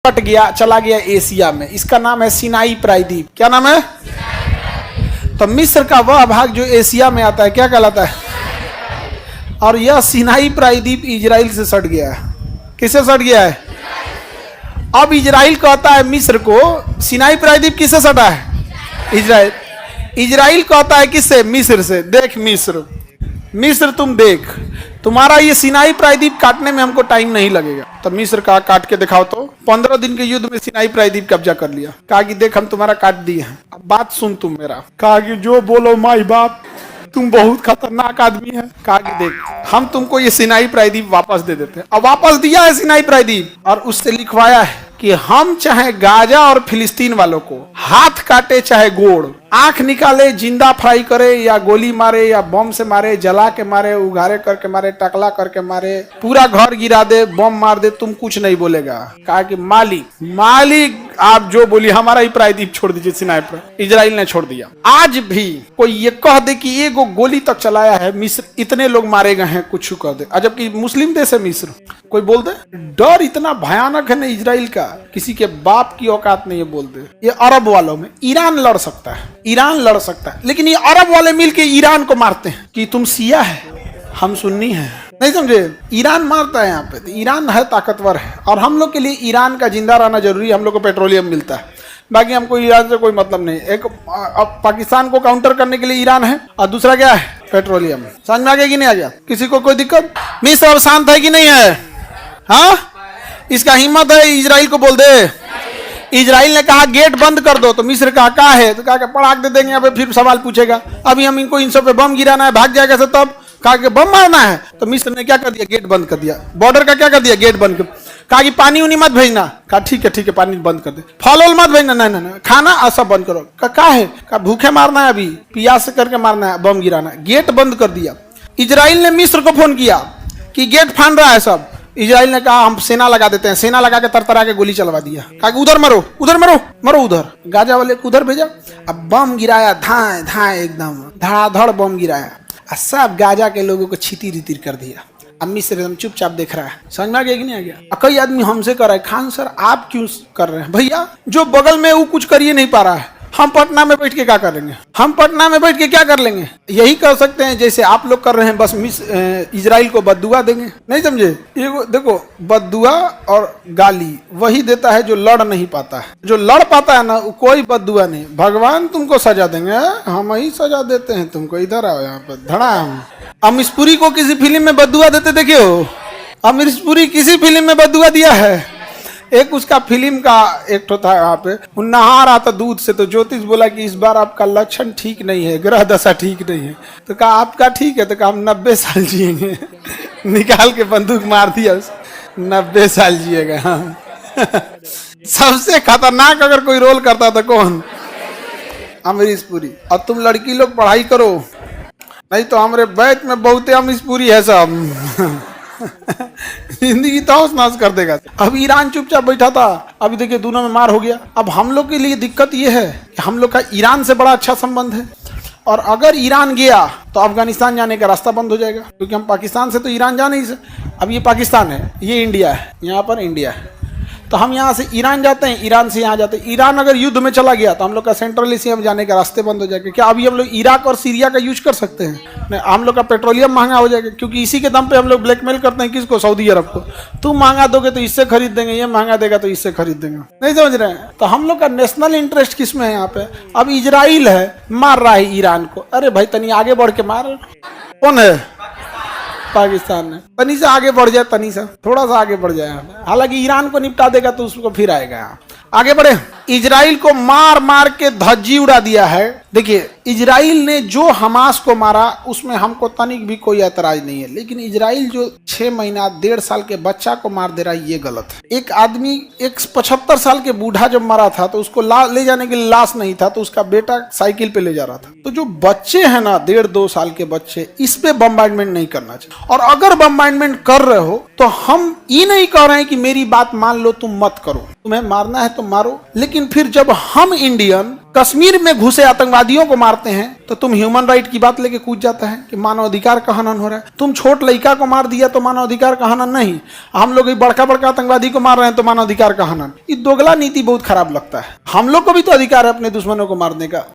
Cut गया, चला गया एशिया में। इसका नाम है सिनाई प्रायद्वीप। क्या नाम है? तो मिस्र का वह भाग जो एशिया में आता है क्या कहलाता है? और यह सिनाई प्रायद्वीप इजराइल से सट गया है। किससे सट गया है? अब इजराइल कहता है मिस्र को, सिनाई प्रायद्वीप किससे सटा है? इजराइल। इजराइल कहता है किससे? मिस्र से। देख मिस्र तुम देख, तुम्हारा ये सिनाई प्रायद्वीप काटने में हमको टाइम नहीं लगेगा। तो मिस्र कहा काट के दिखाओ। तो 15 दिन के युद्ध में सिनाई प्रायद्वीप कब्जा कर लिया। कहा कि देख हम तुम्हारा काट दिए हैं, अब बात सुन तुम मेरा। कहा कि जो बोलो माई बाप, तुम बहुत खतरनाक आदमी है। कहा कि देख हम तुमको ये सिनाई प्रायद्वीप वापस दे देते हैं। अब वापस दिया है सिनाई प्रायद्वीप और उससे लिखवाया है कि हम चाहे गाजा और फिलिस्तीन वालों को हाथ काटे चाहे गोड़, आंख निकाले, जिंदा फ्राई करे या गोली मारे या बम से मारे, जला के मारे, उघारे करके मारे, टकला करके मारे, पूरा घर गिरा दे, बम मार दे, तुम कुछ नहीं बोलेगा। कहा कि मालिक आप जो बोली, हमारा ही प्रायद्वीप छोड़ दीजिए। सिनाई पर इजराइल ने छोड़ दिया। आज भी कोई ये कह दे कि एगो गोली तक चलाया है मिस्र, इतने लोग मारे गए हैं, कुछ कह दे, जबकि मुस्लिम देश है मिस्र, कोई बोल दे? डर इतना भयानक है ना इजराइल का, किसी के बाप की औकात नहीं है बोल दे। ये अरब वालों में ईरान लड़ सकता है, ईरान लड़ सकता है, लेकिन ये अरब वाले मिलके ईरान को मारते हैं कि तुम शिया है, हम सुन्नी है। नहीं समझे? ईरान मारता है यहाँ पे। तो ईरान है, ताकतवर है, और हम लोग के लिए ईरान का जिंदा रहना जरूरी है। हम लोग को पेट्रोलियम मिलता है, बाकी हमको ईरान से कोई मतलब नहीं। एक अब पाकिस्तान को काउंटर करने के लिए ईरान है, और दूसरा क्या है? पेट्रोलियम। समझ में आ गया कि नहीं आ गया? किसी को कोई दिक्कत? मिस्र अब शांत है कि नहीं है? हाँ, इसका हिम्मत है इजराइल को बोल दे। इजराइल ने कहा गेट बंद कर दो, तो मिस्र कहा क्या है? तो कहा पड़ाक दे देंगे, यहाँ पे फिर सवाल पूछेगा, अभी हम इनको इन सब पे बम गिराना है, भाग जाएगा सब। तब कहा कि बम मारना है, तो मिस्र ने क्या कर दिया? गेट बंद कर दिया। बॉर्डर का क्या कर दिया? गेट बंद कर। कहा कि पानी उनी मत भेजना। कहा ठीक है पानी बंद कर दे। फल मत भेजना, नहीं, खाना सब बंद करो। कहा है? कहा भूखे मारना है, अभी प्यास करके मारना है, बम गिराना है। गेट बंद कर दिया। इजराइल ने मिस्र को फोन किया कि गेट फान रहा है सब। इजराइल ने कहा हम सेना लगा देते हैं। सेना लगा के तरतरा के गोली चलवा दिया। कहा कि उधर मरो, उधर मरो, मरो उधर। गाजा वाले को उधर भेजा। अब बम गिराया, धाए धाए एकदम धड़ाधड़ बम गिराया, और सब गाजा के लोगों को छितिर रितिर कर दिया। अब मिस्र एकदम चुपचाप देख रहा है। समझ में आ गया कि नहीं आ गया? कई आदमी हमसे कर रहा है, खान सर आप क्यों कर रहे हैं? भैया जो बगल में वो कुछ करिए नहीं पा रहा है, हम पटना में बैठ के क्या कर लेंगे? हम पटना में बैठ के क्या कर लेंगे? यही कर सकते हैं जैसे आप लोग कर रहे हैं, बस इजराइल को बद्दुआ देंगे। नहीं समझे? ये देखो, बद्दुआ और गाली वही देता है जो लड़ नहीं पाता है। जो लड़ पाता है ना, कोई बद्दुआ नहीं। भगवान तुमको सजा देंगे, हम ही सजा देते हैं तुमको। इधर आओ, यहाँ पे धड़ा। हम अमीश पुरी को किसी फिल्म में बद्दुआ देते देखे हो? अमीश पुरी किसी फिल्म में बद्दुआ दिया है? एक उसका फिल्म का एक तो था, यहाँ पे नहा रहा था दूध से, तो ज्योतिष बोला कि इस बार आपका लक्षण ठीक नहीं है, ग्रह दशा ठीक नहीं है। तो कहा आपका ठीक है? तो कहा हम 90 साल जिएंगे। निकाल के बंदूक मार दिया, 90 साल जिएगा। हाँ। सबसे खतरनाक अगर कोई रोल करता तो कौन? अमरीश पुरी। अब तुम लड़की लोग पढ़ाई करो, नहीं तो हमारे बैच में बहुत अमरीश पुरी है सब। जिंदगी तहस नहस कर देगा। अब ईरान चुपचाप बैठा था, अभी देखिए दोनों में मार हो गया। अब हम लोग के लिए दिक्कत ये है कि हम लोग का ईरान से बड़ा अच्छा संबंध है, और अगर ईरान गया तो अफगानिस्तान जाने का रास्ता बंद हो जाएगा, क्योंकि हम पाकिस्तान से तो ईरान जा नहीं सकते। अब ये पाकिस्तान है, ये इंडिया है, यहाँ पर इंडिया है, तो हम यहाँ से ईरान जाते हैं, ईरान से यहाँ जाते हैं। ईरान अगर युद्ध में चला गया तो हम लोग का सेंट्रल एशिया में जाने का रास्ते बंद हो जाएंगे। क्या अभी हम लोग इराक और सीरिया का यूज कर सकते हैं? नहीं, हम लोग का पेट्रोलियम महंगा हो जाएगा, क्योंकि इसी के दम पे हम लोग ब्लैकमेल करते हैं। किसको? सऊदी अरब को। तुम महंगा दोगे तो इससे खरीद देंगे, ये महंगा देगा तो इससे खरीद देंगे। नहीं समझ रहे हैं? तो हम लोग का नेशनल इंटरेस्ट किस में है यहाँ पे? अब इजराइल है, मार रहा है ईरान को। अरे भाई तनी आगे बढ़ के मार। कौन है? पाकिस्तान है। तनी से आगे बढ़ जाए, तनी से थोड़ा सा आगे बढ़ जाए। हालांकि ईरान को निपटा देगा तो उसको फिर आएगा। आगे बढ़े। इजराइल को मार मार के धज्जी उड़ा दिया है। देखिए, इजराइल ने जो हमास को मारा उसमें हमको तनिक भी कोई ऐतराज नहीं है, लेकिन इजराइल जो 6 महीना 1.5 साल के बच्चा को मार दे रहा है, ये गलत है। एक आदमी, एक 75 साल के बूढ़ा जब मरा था तो उसको ले जाने के लिए लाश नहीं था, तो उसका बेटा साइकिल पे ले जा रहा था। तो जो बच्चे हैं ना, 1.5-2 साल के बच्चे, इस पे बम्बार्डमेंट नहीं करना चाहिए। और अगर बम्बार्डमेंट कर रहे हो तो हम ये नहीं कह रहे हैं कि मेरी बात मान लो, तुम मत करो। तुम्हें मारना है तो मारो, लेकिन फिर जब हम इंडियन कश्मीर में घुसे आतंकवादियों को मारते हैं तो तुम ह्यूमन राइट की बात लेके कूद जाता है कि मानवाधिकार का हनन हो रहा है। तुम छोट लड़का को मार दिया तो मानवाधिकार का हनन नहीं, हम लोग बड़का बड़का आतंकवादी को मार रहे हैं तो मानवाधिकार का हनन। ये दोगला नीति बहुत खराब लगता है। हम लोग को भी तो अधिकार है अपने दुश्मनों को मारने का।